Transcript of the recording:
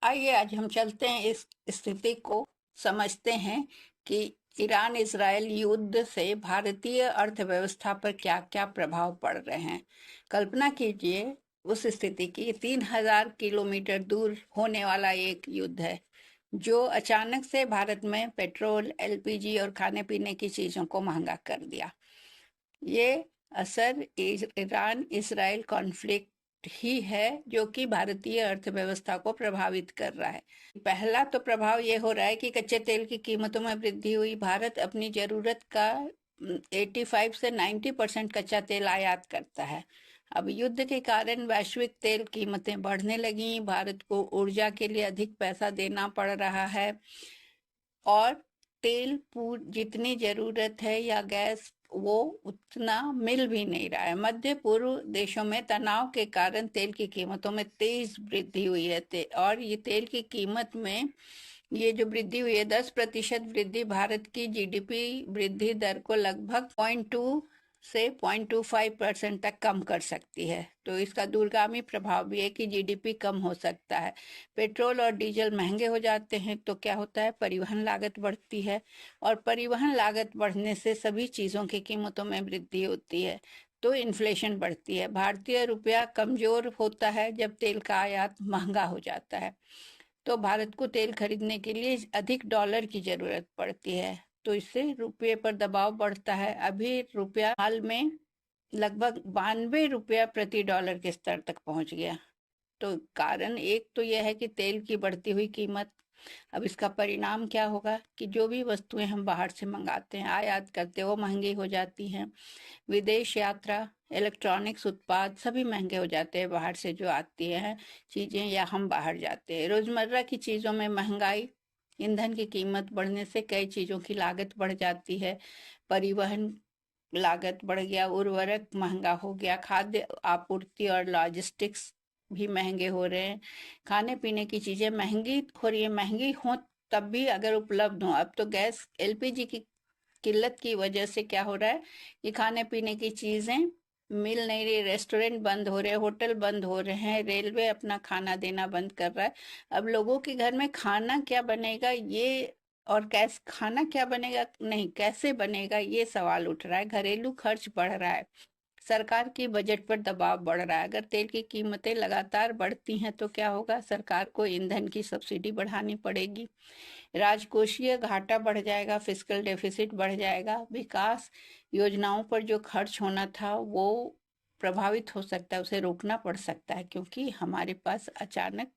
आइए आज हम चलते हैं इस स्थिति को समझते हैं कि ईरान इजराइल युद्ध से भारतीय अर्थव्यवस्था पर क्या क्या प्रभाव पड़ रहे हैं। कल्पना कीजिए उस स्थिति की 3000 किलोमीटर दूर होने वाला एक युद्ध है जो अचानक से भारत में पेट्रोल, एलपीजी और खाने पीने की चीजों को महंगा कर दिया। ये असर ईरान इजराइल कॉन्फ्लिक्ट ही है जो कि भारतीय अर्थव्यवस्था को प्रभावित कर रहा है। पहला तो प्रभाव ये हो रहा है कि कच्चे तेल की कीमतों में वृद्धि हुई। भारत अपनी जरूरत का 85 से 90% कच्चा तेल आयात करता है। अब युद्ध के कारण वैश्विक तेल कीमतें बढ़ने लगी। भारत को ऊर्जा के लिए अधिक पैसा देना पड़ रहा है और तेल जितनी जरूरत है या गैस वो उतना मिल भी नहीं रहा है। मध्य पूर्व देशों में तनाव के कारण तेल की कीमतों में तेज वृद्धि हुई है और ये तेल की कीमत में ये जो वृद्धि हुई है 10% वृद्धि भारत की जीडीपी वृद्धि दर को लगभग 0.2 से 0.25% तक कम कर सकती है। तो इसका दूरगामी प्रभाव भी है कि जीडीपी कम हो सकता है। पेट्रोल और डीजल महंगे हो जाते हैं तो क्या होता है, परिवहन लागत बढ़ती है और परिवहन लागत बढ़ने से सभी चीज़ों की कीमतों में वृद्धि होती है तो इन्फ्लेशन बढ़ती है। भारतीय रुपया कमजोर होता है जब तेल का आयात महंगा हो जाता है तो भारत को तेल खरीदने के लिए अधिक डॉलर की जरूरत पड़ती है तो इससे रुपये पर दबाव बढ़ता है। अभी रुपया हाल में लगभग 92 रुपया प्रति डॉलर के स्तर तक पहुंच गया। तो कारण एक तो यह है कि तेल की बढ़ती हुई कीमत। अब इसका परिणाम क्या होगा कि जो भी वस्तुएं हम बाहर से मंगाते हैं, आयात करते हैं, वो महंगी हो जाती हैं। विदेश यात्रा, इलेक्ट्रॉनिक्स उत्पाद सभी महंगे हो जाते हैं बाहर से जो आती हैं चीज़ें या हम बाहर जाते हैं। रोज़मर्रा की चीज़ों में महंगाई, ईंधन की कीमत बढ़ने से कई चीज़ों की लागत बढ़ जाती है। परिवहन लागत बढ़ गया, उर्वरक महंगा हो गया, खाद्य आपूर्ति और लॉजिस्टिक्स भी महंगे हो रहे हैं। खाने पीने की चीज़ें महंगी हो रही है, महंगी हो तब भी अगर उपलब्ध हो। अब तो गैस एलपीजी की किल्लत की वजह से क्या हो रहा है कि खाने पीने की चीजें मिल नहीं रही, रेस्टोरेंट बंद हो रहे हैं, होटल बंद हो रहे हैं, रेलवे अपना खाना देना बंद कर रहा है। अब लोगों के घर में खाना क्या बनेगा ये और कैसे खाना क्या बनेगा नहीं कैसे बनेगा ये सवाल उठ रहा है। घरेलू खर्च बढ़ रहा है, सरकार की बजट पर दबाव बढ़ रहा है। अगर तेल की कीमतें लगातार बढ़ती हैं तो क्या होगा, सरकार को ईंधन की सब्सिडी बढ़ानी पड़ेगी, राजकोषीय घाटा बढ़ जाएगा, फिस्कल डेफिसिट बढ़ जाएगा, विकास योजनाओं पर जो खर्च होना था वो प्रभावित हो सकता है, उसे रोकना पड़ सकता है क्योंकि हमारे पास अचानक